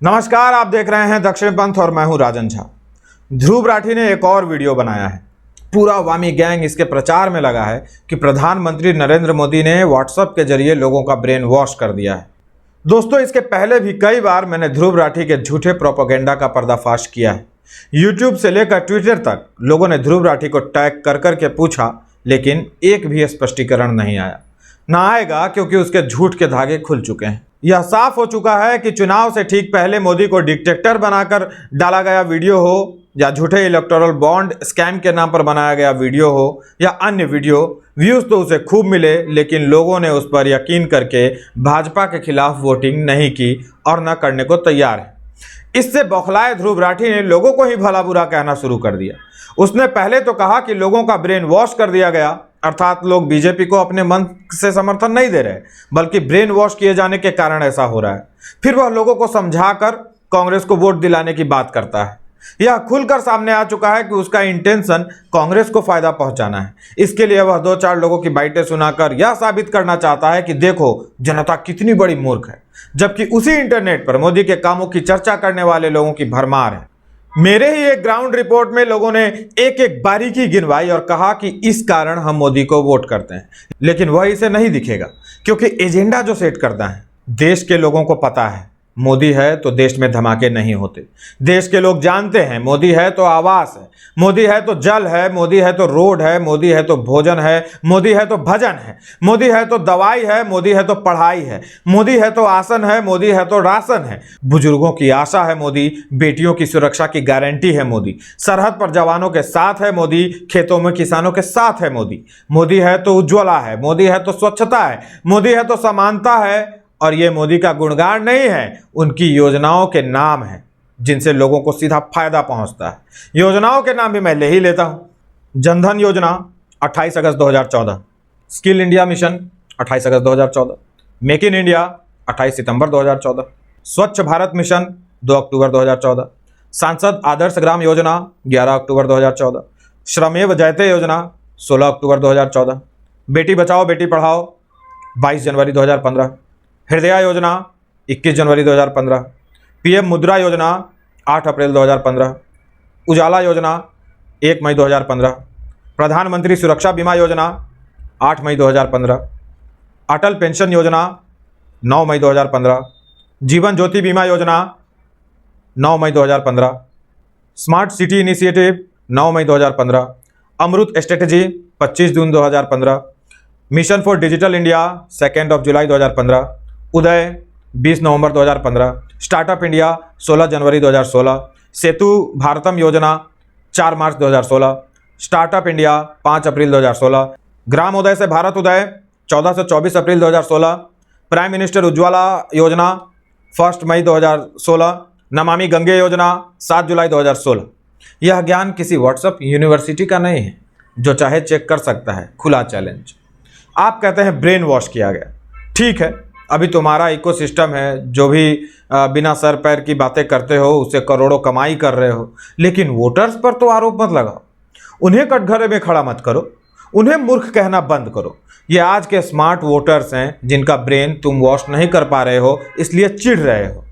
नमस्कार, आप देख रहे हैं दक्षिण पंथ और मैं हूं राजन झा। ध्रुव राठी ने एक और वीडियो बनाया है। पूरा अवामी गैंग इसके प्रचार में लगा है कि प्रधानमंत्री नरेंद्र मोदी ने व्हाट्सएप के जरिए लोगों का ब्रेन वॉश कर दिया है। दोस्तों, इसके पहले भी कई बार मैंने ध्रुव राठी के झूठे प्रोपेगेंडा का पर्दाफाश किया है। यूट्यूब से लेकर ट्विटर तक लोगों ने ध्रुव राठी को टैग कर करके पूछा, लेकिन एक भी स्पष्टीकरण नहीं आया। ना आएगा, क्योंकि उसके झूठ के धागे खुल चुके हैं। यह साफ हो चुका है कि चुनाव से ठीक पहले मोदी को डिक्टेटर बनाकर डाला गया वीडियो हो, या झूठे इलेक्टोरल बॉन्ड स्कैम के नाम पर बनाया गया वीडियो हो, या अन्य वीडियो, व्यूज तो उसे खूब मिले, लेकिन लोगों ने उस पर यकीन करके भाजपा के खिलाफ वोटिंग नहीं की और न करने को तैयार है। इससे बौखलाए ध्रुव राठी ने लोगों को ही भला बुरा कहना शुरू कर दिया। उसने पहले तो कहा कि लोगों का ब्रेन वॉश कर दिया गया, अर्थात लोग बीजेपी को अपने मन से समर्थन नहीं दे रहे, बल्कि ब्रेन वॉश किए जाने के कारण ऐसा हो रहा है। फिर वह लोगों को समझाकर कांग्रेस को वोट दिलाने की बात करता है। यह खुलकर सामने आ चुका है कि उसका इंटेंशन कांग्रेस को फायदा पहुंचाना है। इसके लिए वह 2-4 लोगों की बाइटें सुनाकर यह साबित करना चाहता है कि देखो जनता कितनी बड़ी मूर्ख है, जबकि उसी इंटरनेट पर मोदी के कामों की चर्चा करने वाले लोगों की भरमार है। मेरे ही एक ग्राउंड रिपोर्ट में लोगों ने एक एक बारीकी गिनवाई और कहा कि इस कारण हम मोदी को वोट करते हैं, लेकिन वह इसे नहीं दिखेगा, क्योंकि एजेंडा जो सेट करना है, देश के लोगों को पता है मोदी है तो देश में धमाके नहीं होते। देश के लोग जानते हैं मोदी है तो आवास है, मोदी है तो जल है, मोदी है तो रोड है, मोदी है तो भोजन है, मोदी है तो भजन है, मोदी है तो दवाई है, मोदी है तो पढ़ाई है, मोदी है तो आसन है, मोदी है तो राशन है, बुजुर्गों की आशा है मोदी, बेटियों की सुरक्षा की गारंटी है मोदी, सरहद पर जवानों के साथ है मोदी, खेतों में किसानों के साथ है मोदी, मोदी है तो उज्ज्वला है, मोदी है तो स्वच्छता है, मोदी है तो समानता है। और ये मोदी का गुणगान नहीं है, उनकी योजनाओं के नाम है जिनसे लोगों को सीधा फायदा पहुंचता है। योजनाओं के नाम भी मैं ले ही लेता हूं। जनधन योजना 28 अगस्त 2014, skill India mission 28 August 2014, make in India 28 सितंबर 2014, स्वच्छ भारत मिशन 2 अक्टूबर 2014, सांसद आदर्श ग्राम योजना 11 अक्टूबर 2014, श्रमेव जयते योजना 16 अक्टूबर 2014, बेटी बचाओ बेटी पढ़ाओ 22 जनवरी 2015, हृदय योजना 21 जनवरी 2015, पीएम मुद्रा योजना 8 अप्रैल 2015, उजाला योजना 1 मई 2015, प्रधानमंत्री सुरक्षा बीमा योजना 8 मई 2015, अटल पेंशन योजना 9 मई 2015, जीवन ज्योति बीमा योजना 9 मई 2015, स्मार्ट सिटी इनिशिएटिव 9 मई 2015, अमृत स्ट्रेटेजी 25 जून 2015, मिशन फॉर डिजिटल इंडिया 2 जुलाई 2015, उदय 20 नवंबर 2015, स्टार्टअप इंडिया 16 जनवरी 2016, सेतु भारतम योजना 4 मार्च 2016, स्टार्टअप इंडिया 5 अप्रैल 2016, ग्राम उदय से भारत उदय 14 से 24 अप्रैल 2016, प्राइम मिनिस्टर उज्ज्वला योजना 1 मई 2016, नमामि गंगे योजना 7 जुलाई 2016। यह ज्ञान किसी व्हाट्सएप यूनिवर्सिटी का नहीं है, जो चाहे चेक कर सकता है, खुला चैलेंज। आप कहते हैं ब्रेन वॉश किया गया, ठीक है, अभी तुम्हारा इकोसिस्टम है, जो भी बिना सर पैर की बातें करते हो उससे करोड़ों कमाई कर रहे हो, लेकिन वोटर्स पर तो आरोप मत लगाओ, उन्हें कटघरे में खड़ा मत करो, उन्हें मूर्ख कहना बंद करो। ये आज के स्मार्ट वोटर्स हैं जिनका ब्रेन तुम वॉश नहीं कर पा रहे हो, इसलिए चिढ़ रहे हो।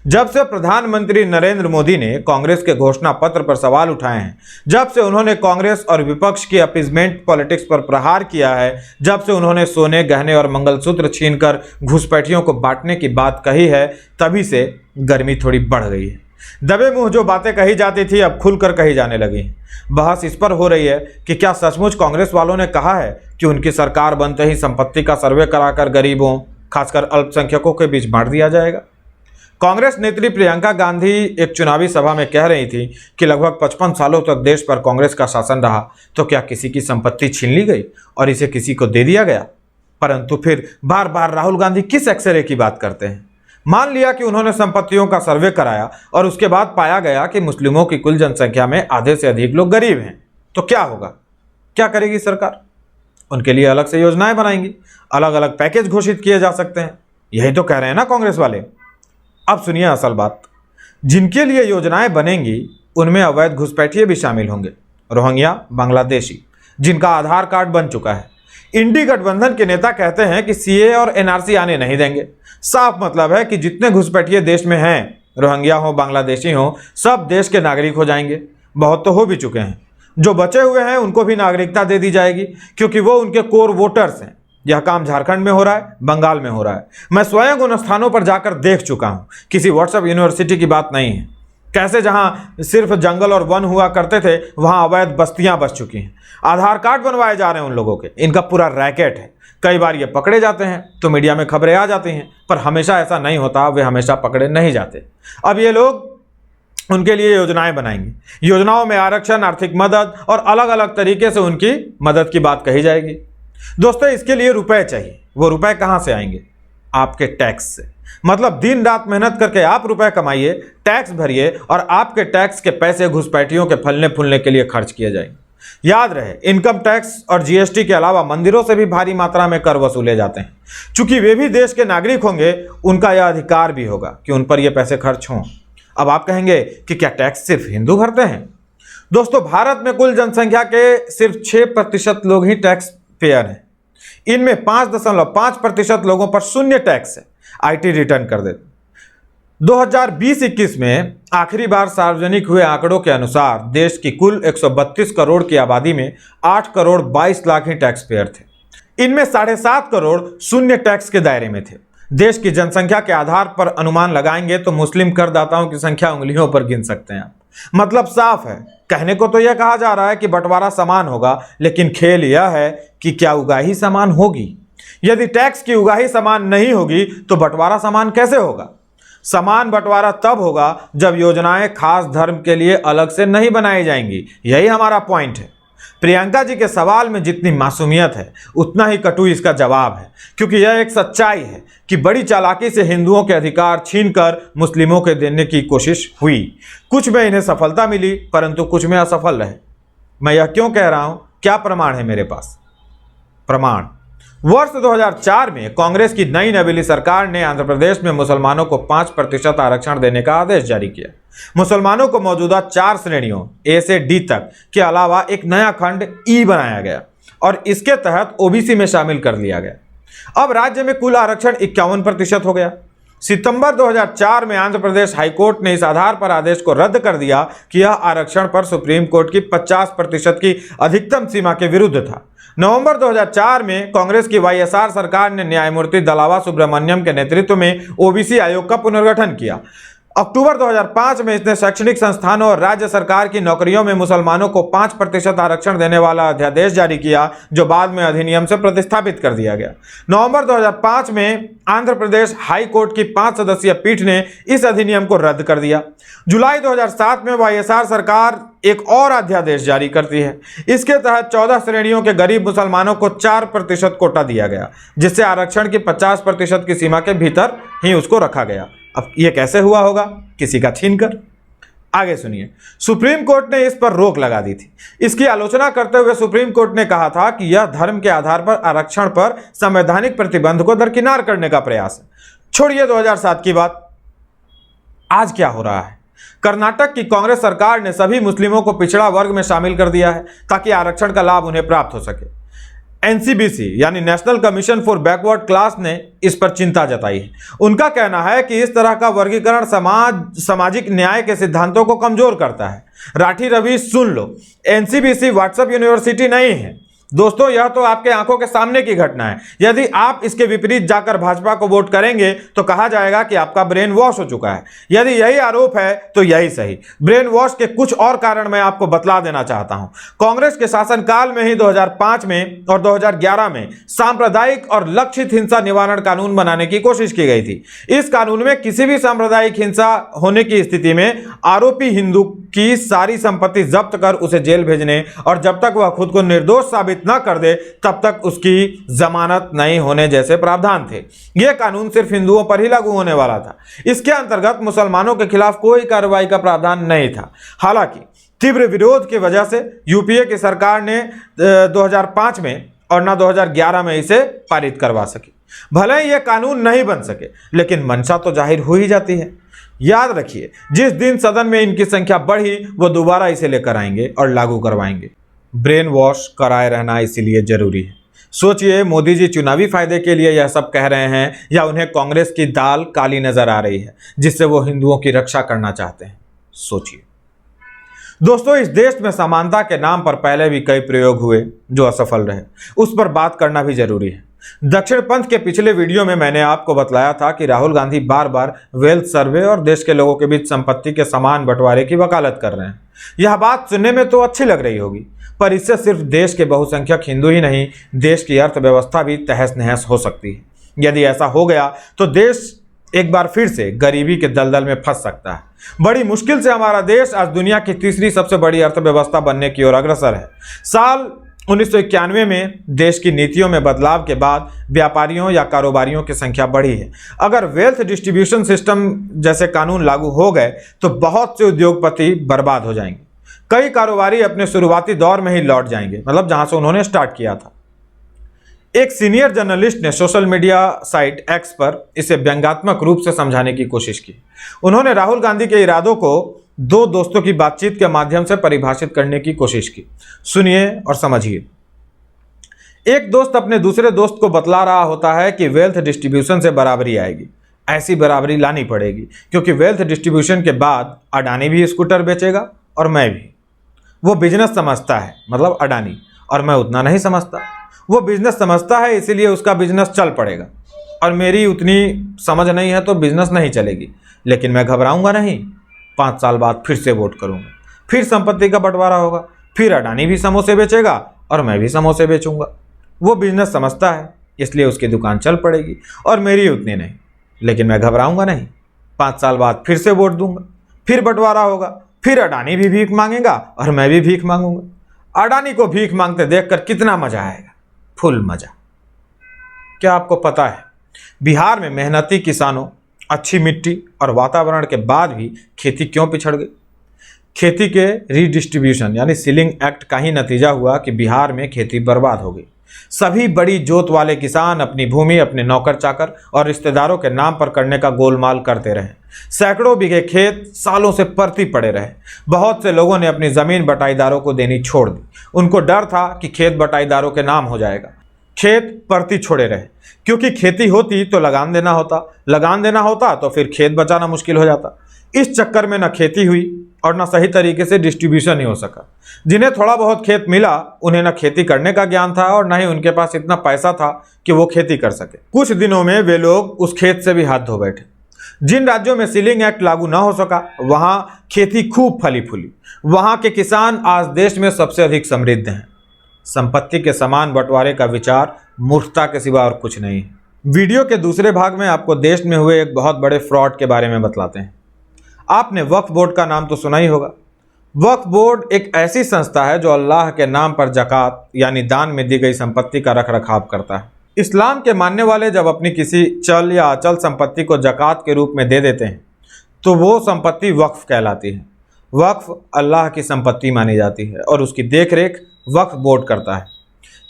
जब से प्रधानमंत्री नरेंद्र मोदी ने कांग्रेस के घोषणा पत्र पर सवाल उठाए हैं, जब से उन्होंने कांग्रेस और विपक्ष की अपीजमेंट पॉलिटिक्स पर प्रहार किया है, जब से उन्होंने सोने गहने और मंगलसूत्र छीनकर घुसपैठियों को बांटने की बात कही है, तभी से गर्मी थोड़ी बढ़ गई है। दबे मुंह जो बातें कही जाती थी अब खुलकर कही जाने लगी। बहस इस पर हो रही है कि क्या सचमुच कांग्रेस वालों ने कहा है कि उनकी सरकार बनते ही संपत्ति का सर्वे कराकर गरीबों, खासकर अल्पसंख्यकों के बीच बांट दिया जाएगा। कांग्रेस नेत्री प्रियंका गांधी एक चुनावी सभा में कह रही थी कि लगभग 55 सालों तक देश पर कांग्रेस का शासन रहा, तो क्या किसी की संपत्ति छीन ली गई और इसे किसी को दे दिया गया? परंतु फिर बार बार राहुल गांधी किस एक्सरे की बात करते हैं? मान लिया कि उन्होंने संपत्तियों का सर्वे कराया और उसके बाद पाया गया कि मुस्लिमों की कुल जनसंख्या में आधे से अधिक लोग गरीब हैं, तो क्या होगा? क्या करेगी सरकार? उनके लिए अलग से योजनाएं बनाएंगी, अलग अलग पैकेज घोषित किए जा सकते हैं। यही तो कह रहे हैं ना कांग्रेस वाले। अब सुनिए असल बात। जिनके लिए योजनाएं बनेंगी उनमें अवैध घुसपैठिए भी शामिल होंगे, रोहिंग्या, बांग्लादेशी, जिनका आधार कार्ड बन चुका है। इंडी गठबंधन के नेता कहते हैं कि सीए और एनआरसी आने नहीं देंगे। साफ मतलब है कि जितने घुसपैठिए देश में हैं रोहिंग्या हो, बांग्लादेशी हो, सब देश के नागरिक हो जाएंगे। बहुत तो हो भी चुके हैं। जो बचे हुए हैं उनको भी नागरिकता दे दी जाएगी, क्योंकि वो उनके कोर वोटर्स हैं। यह काम झारखंड में हो रहा है, बंगाल में हो रहा है। मैं स्वयं उन स्थानों पर जाकर देख चुका हूं। किसी व्हाट्सएप यूनिवर्सिटी की बात नहीं है। कैसे जहां सिर्फ जंगल और वन हुआ करते थे, वहां अवैध बस्तियां बस चुकी हैं। आधार कार्ड बनवाए जा रहे हैं उन लोगों के। इनका पूरा रैकेट है। कई बार ये पकड़े जाते हैं तो मीडिया में खबरें आ जाती हैं, पर हमेशा ऐसा नहीं होता। वे हमेशा पकड़े नहीं जाते। अब ये लोग उनके लिए योजनाएं बनाएंगे। योजनाओं में आरक्षण, आर्थिक मदद और अलग अलग तरीके से उनकी मदद की बात कही जाएगी। दोस्तों, इसके लिए रुपए चाहिए। वो रुपए कहां से आएंगे? आपके टैक्स से। मतलब दिन रात मेहनत करके आप रुपए कमाइए, टैक्स भरिए और आपके टैक्स के पैसे घुसपैठियों के फलने फूलने के लिए खर्च किए जाएंगे। याद रहे, इनकम टैक्स और जीएसटी के अलावा मंदिरों से भी भारी मात्रा में कर वसूले जाते हैं। चूंकि वे भी देश के नागरिक होंगे, उनका यह अधिकार भी होगा कि उन पर यह पैसे खर्च हों। अब आप कहेंगे कि क्या टैक्स सिर्फ हिंदू भरते हैं? दोस्तों, भारत में कुल जनसंख्या के सिर्फ 6% लोग ही टैक्स पेयर हैं। इनमें 5.5% लोगों पर शून्य टैक्स है, आईटी रिटर्न कर देते। 2020-21 में आखिरी बार सार्वजनिक हुए आंकड़ों के अनुसार देश की कुल 132 करोड़ की आबादी में 8 करोड़ 22 लाख ही टैक्स पेयर थे। इनमें 7.5 करोड़ शून्य टैक्स के दायरे में थे। देश की जनसंख्या के आधार पर अनुमान लगाएंगे तो मुस्लिम करदाताओं की संख्या उंगलियों पर गिन सकते हैं आप। मतलब साफ है, कहने को तो यह कहा जा रहा है कि बंटवारा समान होगा, लेकिन खेल यह है कि क्या उगाही समान होगी। यदि टैक्स की उगाही समान नहीं होगी तो बंटवारा समान कैसे होगा? समान बंटवारा तब होगा जब योजनाएं खास धर्म के लिए अलग से नहीं बनाई जाएंगी। यही हमारा पॉइंट है। प्रियंका जी के सवाल में जितनी मासूमियत है, उतना ही कटु इसका जवाब है, क्योंकि यह एक सच्चाई है कि बड़ी चालाकी से हिंदुओं के अधिकार छीनकर मुस्लिमों के देने की कोशिश हुई। कुछ में इन्हें सफलता मिली, परंतु कुछ में असफल रहे। मैं यह क्यों कह रहा हूं? क्या प्रमाण है मेरे पास? प्रमाण, वर्ष 2004 में कांग्रेस की नई नवेली सरकार ने आंध्र प्रदेश में मुसलमानों को 5% आरक्षण देने का आदेश जारी किया। मुसलमानों को मौजूदा 4 श्रेणियों ए से डी तक के अलावा एक नया खंड ई बनाया गया और इसके तहत ओबीसी में शामिल कर लिया गया। अब राज्य में कुल आरक्षण 51% हो गया। सितंबर 2004 में आंध्र प्रदेश हाईकोर्ट ने इस आधार पर आदेश को रद्द कर दिया कि यह आरक्षण पर सुप्रीम कोर्ट की 50% की अधिकतम सीमा के विरुद्ध था। नवंबर 2004 में कांग्रेस की वाईएसआर सरकार ने न्यायमूर्ति दलावा सुब्रमण्यम के नेतृत्व में ओबीसी आयोग का पुनर्गठन किया। अक्टूबर 2005 में इसने शैक्षणिक संस्थानों और राज्य सरकार की नौकरियों में मुसलमानों को 5% आरक्षण देने वाला अध्यादेश जारी किया, जो बाद में अधिनियम से प्रतिस्थापित कर दिया गया। नवंबर 2005 में आंध्र प्रदेश हाई कोर्ट की 5 सदस्यीय पीठ ने इस अधिनियम को रद्द कर दिया। जुलाई 2007 में वाईएसआर सरकार एक और अध्यादेश जारी करती है। इसके तहत 14 श्रेणियों के गरीब मुसलमानों को 4% कोटा दिया गया, जिससे आरक्षण की 50% की सीमा के भीतर ही उसको रखा गया। अब यह कैसे हुआ होगा? किसी का छीनकर। आगे सुनिए। सुप्रीम कोर्ट ने इस पर रोक लगा दी थी। इसकी आलोचना करते हुए सुप्रीम कोर्ट ने कहा था कि यह धर्म के आधार पर आरक्षण पर संवैधानिक प्रतिबंध को दरकिनार करने का प्रयास है। छोड़िए 2007 की बात, आज क्या हो रहा है? कर्नाटक की कांग्रेस सरकार ने सभी मुस्लिमों को पिछड़ा वर्ग में शामिल कर दिया है ताकि आरक्षण का लाभ उन्हें प्राप्त हो सके। एनसीबीसी यानी national commission for backward class ने इस पर चिंता जताई है। उनका कहना है कि इस तरह का वर्गीकरण सामाजिक न्याय के सिद्धांतों को कमजोर करता है। राठी रवि, सुन लो, एनसीबीसी व्हाट्सएप यूनिवर्सिटी नहीं है। दोस्तों, यह तो आपके आंखों के सामने की घटना है। यदि आप इसके विपरीत जाकर भाजपा को वोट करेंगे तो कहा जाएगा कि आपका ब्रेन वॉश हो चुका है। यदि यही आरोप है तो यही सही। ब्रेन वॉश के कुछ और कारण मैं आपको बतला देना चाहता हूं। कांग्रेस के शासनकाल में ही 2005 में और 2011 में सांप्रदायिक और लक्षित हिंसा निवारण कानून बनाने की कोशिश की गई थी। इस कानून में किसी भी सांप्रदायिक हिंसा होने की स्थिति में आरोपी हिंदू की सारी संपत्ति जब्त कर उसे जेल भेजने और जब तक वह खुद को निर्दोष साबित न कर दे तब तक उसकी जमानत नहीं होने जैसे प्रावधान थे। यह कानून सिर्फ हिंदुओं पर ही लागू होने वाला था। इसके अंतर्गत मुसलमानों के खिलाफ कोई कार्रवाई का प्रावधान नहीं था। हालांकि तीव्र विरोध की वजह से यूपीए की सरकार ने 2005 में और न 2011 में इसे पारित करवा सकी। भले ही यह कानून नहीं बन सके, लेकिन मंशा तो जाहिर हो ही जाती है। याद रखिए, जिस दिन सदन में इनकी संख्या बढ़ी, वो दोबारा इसे लेकर आएंगे और लागू करवाएंगे। ब्रेन वॉश कराए रहना इसीलिए जरूरी है। सोचिए, मोदी जी चुनावी फायदे के लिए यह सब कह रहे हैं या उन्हें कांग्रेस की दाल काली नजर आ रही है जिससे वो हिंदुओं की रक्षा करना चाहते हैं। सोचिए दोस्तों, इस देश में समानता के नाम पर पहले भी कई प्रयोग हुए जो असफल रहे, उस पर बात करना भी जरूरी है। दक्षिण पंथ के पिछले वीडियो में मैंने आपको बतलाया था कि राहुल गांधी बार बार वेल्थ सर्वे और देश के लोगों के बीच संपत्ति के समान बंटवारे की वकालत कर रहे हैं। यह बात सुनने में तो अच्छी लग रही होगी, पर इससे सिर्फ देश के बहुसंख्यक हिंदू ही नहीं, देश की अर्थव्यवस्था भी तहस नहस हो सकती है। यदि ऐसा हो गया तो देश एक बार फिर से गरीबी के दलदल में फंस सकता है। बड़ी मुश्किल से हमारा देश आज दुनिया की तीसरी सबसे बड़ी अर्थव्यवस्था बनने की ओर अग्रसर है। साल 1991 में देश की नीतियों में बदलाव के बाद व्यापारियों या कारोबारियों की संख्या बढ़ी है। अगर वेल्थ डिस्ट्रीब्यूशन सिस्टम जैसे कानून लागू हो गए तो बहुत से उद्योगपति बर्बाद हो जाएंगे। कई कारोबारी अपने शुरुआती दौर में ही लौट जाएंगे, मतलब जहां से उन्होंने स्टार्ट किया था। एक सीनियर जर्नलिस्ट ने सोशल मीडिया साइट एक्स पर इसे व्यंग्यात्मक रूप से समझाने की कोशिश की। उन्होंने राहुल गांधी के इरादों को दो दोस्तों की बातचीत के माध्यम से परिभाषित करने की कोशिश की। सुनिए और समझिए। एक दोस्त अपने दूसरे दोस्त को बतला रहा होता है कि वेल्थ डिस्ट्रीब्यूशन से बराबरी आएगी। ऐसी बराबरी लानी पड़ेगी क्योंकि वेल्थ डिस्ट्रीब्यूशन के बाद अडानी भी स्कूटर बेचेगा और मैं भी। वो बिजनेस समझता है, मतलब अडानी, और मैं उतना नहीं समझता। वो बिजनेस समझता है इसीलिए उसका बिजनेस चल पड़ेगा, और मेरी उतनी समझ नहीं है तो बिजनेस नहीं चलेगी। लेकिन मैं घबराऊंगा नहीं, 5 साल बाद फिर से वोट करूंगा, फिर संपत्ति का बंटवारा होगा, फिर अडानी भी समोसे बेचेगा और मैं भी समोसे बेचूंगा। वो बिजनेस समझता है इसलिए उसकी दुकान चल पड़ेगी और मेरी उतनी नहीं। लेकिन मैं घबराऊंगा नहीं, 5 साल बाद फिर से वोट दूंगा, फिर बंटवारा होगा, फिर अडानी भी भीख मांगेगा और मैं भी भीख मांगूंगा। अडानी को भीख मांगते देखकर कितना मजा आएगा, फुल मजा। क्या आपको पता है बिहार में मेहनती किसानों, अच्छी मिट्टी और वातावरण के बाद भी खेती क्यों पिछड़ गई? खेती के रीडिस्ट्रीब्यूशन यानी सीलिंग एक्ट का ही नतीजा हुआ कि बिहार में खेती बर्बाद हो गई। सभी बड़ी जोत वाले किसान अपनी भूमि अपने नौकर चाकर और रिश्तेदारों के नाम पर करने का गोलमाल करते रहे। सैकड़ों बीघे खेत सालों से परती पड़े रहे। बहुत से लोगों ने अपनी जमीन बटाईदारों को देनी छोड़ दी। उनको डर था कि खेत बटाईदारों के नाम हो जाएगा। खेत परती छोड़े रहे, क्योंकि खेती होती तो लगान देना होता, लगान देना होता तो फिर खेत बचाना मुश्किल हो जाता। इस चक्कर में न खेती हुई और न सही तरीके से डिस्ट्रीब्यूशन ही हो सका। जिन्हें थोड़ा बहुत खेत मिला उन्हें न खेती करने का ज्ञान था और न ही उनके पास इतना पैसा था कि वो खेती कर सके। कुछ दिनों में वे लोग उस खेत से भी हाथ धो बैठे। जिन राज्यों में सीलिंग एक्ट लागू न हो सका वहां खेती खूब फली फूली। वहां के किसान आज देश में सबसे अधिक समृद्ध हैं। संपत्ति के समान बंटवारे का विचार मूर्खता के सिवा और कुछ नहीं है। वीडियो के दूसरे भाग में आपको देश में हुए एक बहुत बड़े फ्रॉड के बारे में बतलाते हैं। आपने वक्फ बोर्ड का नाम तो सुना ही होगा। वक्फ बोर्ड एक ऐसी संस्था है जो अल्लाह के नाम पर ज़कात यानी दान में दी गई संपत्ति का रख रखाव करता है। इस्लाम के मानने वाले जब अपनी किसी चल या अचल संपत्ति को ज़कात के रूप में दे देते हैं तो वो संपत्ति वक्फ कहलाती है। वक्फ अल्लाह की संपत्ति मानी जाती है और उसकी देखरेख वक्फ बोर्ड करता है।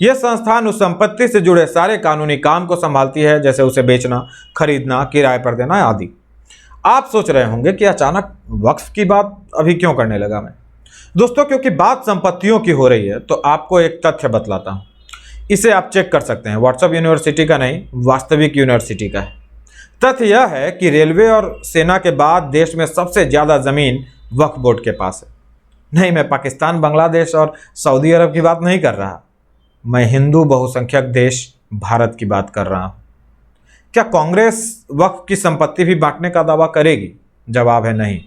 यह संस्थान उस संपत्ति से जुड़े सारे कानूनी काम को संभालती है, जैसे उसे बेचना, खरीदना, किराए पर देना आदि। आप सोच रहे होंगे कि अचानक वक्फ की बात अभी क्यों करने लगा मैं? दोस्तों, क्योंकि बात संपत्तियों की हो रही है तो आपको एक तथ्य बतलाता हूँ। इसे आप चेक कर सकते हैं, व्हाट्सएप यूनिवर्सिटी का नहीं, वास्तविक यूनिवर्सिटी का है। तथ्य यह है कि रेलवे और सेना के बाद देश में सबसे ज़्यादा ज़मीन वक्फ बोर्ड के पास है। नहीं, मैं पाकिस्तान, बांग्लादेश और सऊदी अरब की बात नहीं कर रहा। मैं हिंदू बहुसंख्यक देश भारत की बात कर रहा हूँ। क्या कांग्रेस वक्फ की संपत्ति भी बांटने का दावा करेगी? जवाब है नहीं।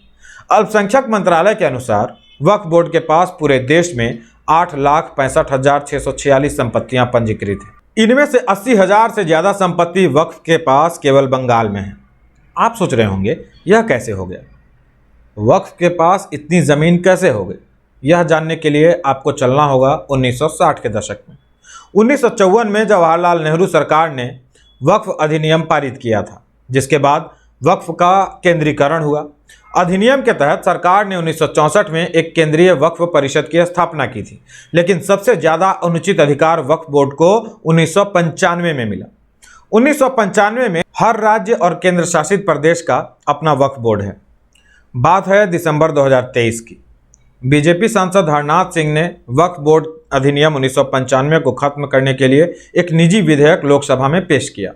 अल्पसंख्यक मंत्रालय के अनुसार वक्फ बोर्ड के पास पूरे देश में 8,65,646 संपत्तियां पंजीकृत हैं। इनमें से 80,000 से ज़्यादा संपत्ति वक्फ के पास केवल बंगाल में है। आप सोच रहे होंगे यह कैसे हो गया? वक्फ के पास इतनी ज़मीन कैसे हो गई? यह जानने के लिए आपको चलना होगा 1960 के दशक में। 1954 में जवाहरलाल नेहरू सरकार ने वक्फ अधिनियम पारित किया था, जिसके बाद वक्फ का केंद्रीकरण हुआ। अधिनियम के तहत सरकार ने 1964 में एक केंद्रीय वक्फ परिषद की स्थापना की थी, लेकिन सबसे ज़्यादा अनुचित अधिकार वक्फ बोर्ड को 1995 में मिला। 1995 में हर राज्य और केंद्र शासित प्रदेश का अपना वक्फ बोर्ड है। बात है दिसंबर 2023 की। बीजेपी सांसद हरनाथ सिंह ने वक्फ बोर्ड अधिनियम 1995 को खत्म करने के लिए एक निजी विधेयक लोकसभा में पेश किया।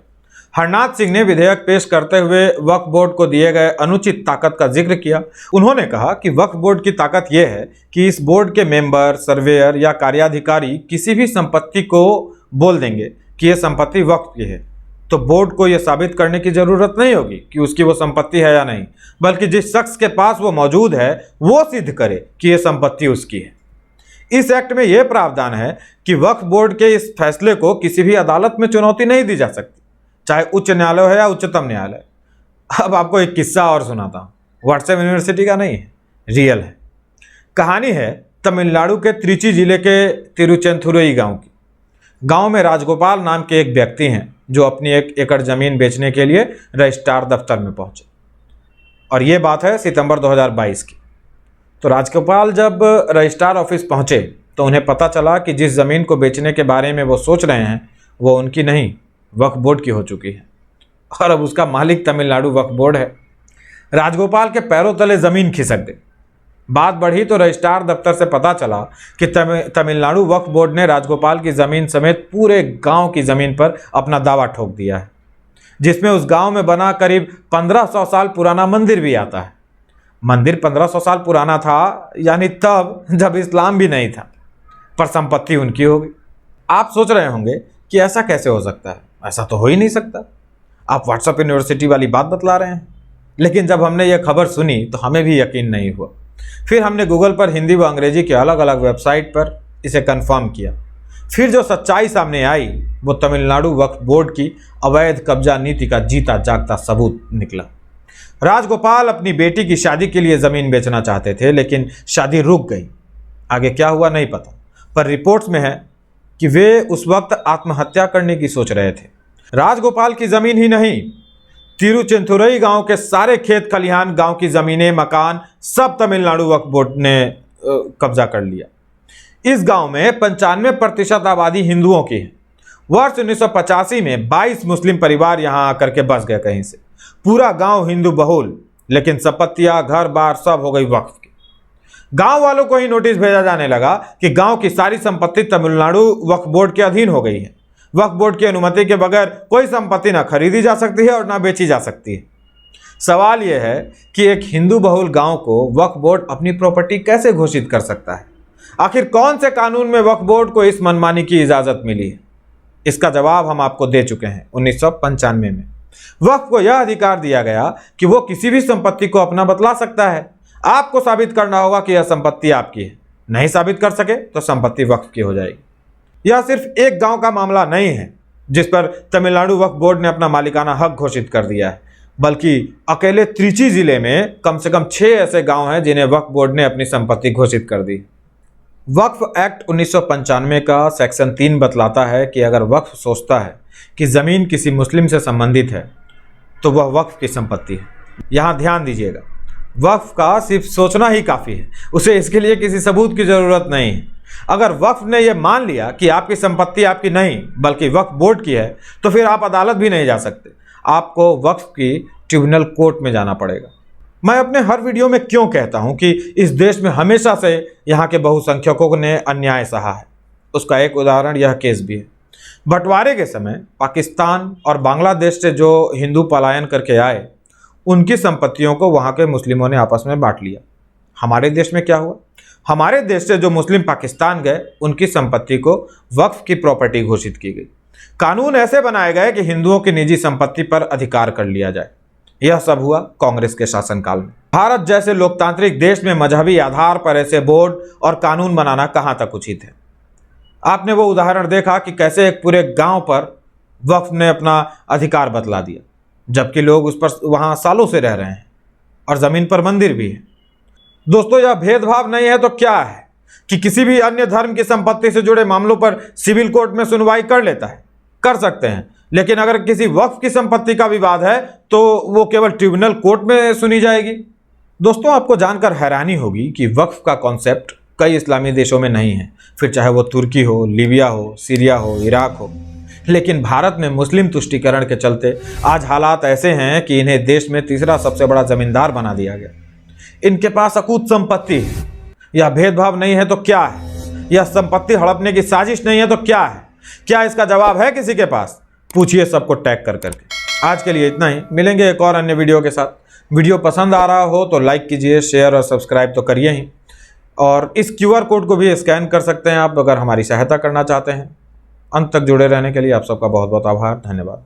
हरनाथ सिंह ने विधेयक पेश करते हुए वक्फ बोर्ड को दिए गए अनुचित ताकत का जिक्र किया। उन्होंने कहा कि वक्फ बोर्ड की ताकत यह है कि इस बोर्ड के मेंबर, सर्वेयर या कार्याधिकारी किसी भी संपत्ति को बोल देंगे कि यह संपत्ति वक्फ की है, तो बोर्ड को यह साबित करने की जरूरत नहीं होगी कि उसकी वो संपत्ति है या नहीं, बल्कि जिस शख्स के पास वो मौजूद है वो सिद्ध करे कि यह संपत्ति उसकी है। इस एक्ट में यह प्रावधान है कि वक्फ बोर्ड के इस फैसले को किसी भी अदालत में चुनौती नहीं दी जा सकती, चाहे उच्च न्यायालय हो या उच्चतम न्यायालय। अब आपको एक किस्सा और सुनाता हूँ, व्हाट्सएप यूनिवर्सिटी का नहीं है, रियल है। कहानी है तमिलनाडु के त्रिची जिले के तिरुचेंथुरई गांव की। गांव में राजगोपाल नाम के एक व्यक्ति हैं जो अपनी 1 एकड़ जमीन बेचने के लिए रजिस्ट्रार दफ्तर में पहुंचे, और ये बात है सितंबर 2022 की। तो राजगोपाल जब रजिस्ट्रार ऑफिस पहुंचे तो उन्हें पता चला कि जिस ज़मीन को बेचने के बारे में वो सोच रहे हैं वो उनकी नहीं, वक्फ बोर्ड की हो चुकी है, और अब उसका मालिक तमिलनाडु वक्फ बोर्ड है। राजगोपाल के पैरों तले ज़मीन खिसक गई। बात बढ़ी तो रजिस्ट्रार दफ्तर से पता चला कि तमिलनाडु वक्फ बोर्ड ने राजगोपाल की ज़मीन समेत पूरे गांव की ज़मीन पर अपना दावा ठोक दिया है, जिसमें उस गांव में बना करीब 1500 साल पुराना मंदिर भी आता है। मंदिर 1500 साल पुराना था, यानी तब जब इस्लाम भी नहीं था, पर संपत्ति उनकी हो गई। आप सोच रहे होंगे कि ऐसा कैसे हो सकता है, ऐसा तो हो ही नहीं सकता, आप व्हाट्सएप यूनिवर्सिटी वाली बात बतला रहे हैं। लेकिन जब हमने ये खबर सुनी तो हमें भी यकीन नहीं हुआ। फिर हमने गूगल पर हिंदी व अंग्रेजी के अलग अलग वेबसाइट पर इसे कंफर्म किया। फिर जो सच्चाई सामने आई वो तमिलनाडु वक्फ बोर्ड की अवैध कब्जा नीति का जीता जागता सबूत निकला। राजगोपाल अपनी बेटी की शादी के लिए ज़मीन बेचना चाहते थे, लेकिन शादी रुक गई। आगे क्या हुआ नहीं पता, पर रिपोर्ट्स में है कि वे उस वक्त आत्महत्या करने की सोच रहे थे। राजगोपाल की ज़मीन ही नहीं, तिरुचेंथुरई गांव के सारे खेत खलिहान, गांव की ज़मीनें, मकान सब तमिलनाडु वक्फ बोर्ड ने कब्जा कर लिया। इस गांव में 95% आबादी हिंदुओं की है। वर्ष 1985 में 22 मुस्लिम परिवार यहां आकर के बस गए कहीं से। पूरा गांव हिंदू बहुल, लेकिन संपत्तियां, घर बार सब हो गई वक्फ की। गांव वालों को ही नोटिस भेजा जाने लगा कि गांव की सारी संपत्ति तमिलनाडु वक्फ बोर्ड के अधीन हो गई है। वक्फ बोर्ड की अनुमति के बगैर कोई संपत्ति ना खरीदी जा सकती है और ना बेची जा सकती है। सवाल यह है कि एक हिंदू बहुल गांव को वक्फ बोर्ड अपनी प्रॉपर्टी कैसे घोषित कर सकता है? आखिर कौन से कानून में वक्फ बोर्ड को इस मनमानी की इजाजत मिली है? इसका जवाब हम आपको दे चुके हैं। 1995 में वक्फ को यह अधिकार दिया गया कि वो किसी भी संपत्ति को अपना बतला सकता है। आपको साबित करना होगा कि यह संपत्ति आपकी है। नहीं साबित कर सके तो संपत्ति वक्फ की हो जाएगी। यह सिर्फ एक गांव का मामला नहीं है जिस पर तमिलनाडु वक्फ बोर्ड ने अपना मालिकाना हक घोषित कर दिया है, बल्कि अकेले त्रिची जिले में कम से कम 6 ऐसे गांव हैं जिन्हें वक्फ बोर्ड ने अपनी संपत्ति घोषित कर दी। वक्फ एक्ट 1995 का सेक्शन 3 बतलाता है कि अगर वक्फ सोचता है कि ज़मीन किसी मुस्लिम से संबंधित है तो वह वक्फ की संपत्ति है। यहाँ ध्यान दीजिएगा, वक्फ का सिर्फ सोचना ही काफ़ी है, उसे इसके लिए किसी सबूत की ज़रूरत नहीं है। अगर वक्फ ने यह मान लिया कि आपकी संपत्ति आपकी नहीं बल्कि वक्फ बोर्ड की है, तो फिर आप अदालत भी नहीं जा सकते, आपको वक्फ की ट्रिब्यूनल कोर्ट में जाना पड़ेगा। मैं अपने हर वीडियो में क्यों कहता हूं कि इस देश में हमेशा से यहाँ के बहुसंख्यकों ने अन्याय सहा है, उसका एक उदाहरण यह केस भी है। बंटवारे के समय पाकिस्तान और बांग्लादेश से जो हिंदू पलायन करके आए, उनकी संपत्तियों को वहाँ के मुस्लिमों ने आपस में बांट लिया। हमारे देश में क्या हुआ? हमारे देश से जो मुस्लिम पाकिस्तान गए, उनकी संपत्ति को वक्फ की प्रॉपर्टी घोषित की गई। कानून ऐसे बनाए गए कि हिंदुओं की निजी संपत्ति पर अधिकार कर लिया जाए। यह सब हुआ कांग्रेस के शासनकाल में। भारत जैसे लोकतांत्रिक देश में मजहबी आधार पर ऐसे बोर्ड और कानून बनाना कहाँ तक उचित है? आपने वो उदाहरण देखा कि कैसे एक पूरे गांव पर वक्फ ने अपना अधिकार बतला दिया, जबकि लोग उस पर वहाँ सालों से रह रहे हैं और ज़मीन पर मंदिर भी है। दोस्तों, यह भेदभाव नहीं है तो क्या है कि किसी भी अन्य धर्म की संपत्ति से जुड़े मामलों पर सिविल कोर्ट में सुनवाई कर लेता है, कर सकते हैं, लेकिन अगर किसी वक्फ की संपत्ति का विवाद है तो वो केवल ट्रिब्यूनल कोर्ट में सुनी जाएगी। दोस्तों, आपको जानकर हैरानी होगी कि वक्फ का कॉन्सेप्ट कई इस्लामी देशों में नहीं है, फिर चाहे वो तुर्की हो, लीबिया हो, सीरिया हो, इराक हो। लेकिन भारत में मुस्लिम तुष्टीकरण के चलते आज हालात ऐसे हैं कि इन्हें देश में तीसरा सबसे बड़ा जमींदार बना दिया गया। इनके पास अकूत संपत्ति है, यह भेदभाव नहीं है तो क्या है? यह संपत्ति हड़पने की साजिश नहीं है तो क्या है? क्या इसका जवाब है किसी के पास? पूछिए सबको टैग कर करके। आज के लिए इतना ही, मिलेंगे एक और अन्य वीडियो के साथ। वीडियो पसंद आ रहा हो तो लाइक कीजिए, शेयर और सब्सक्राइब तो करिए ही, और इस QR कोड को भी स्कैन कर सकते हैं आप अगर हमारी सहायता करना चाहते हैं। अंत तक जुड़े रहने के लिए आप सबका बहुत बहुत आभार, धन्यवाद।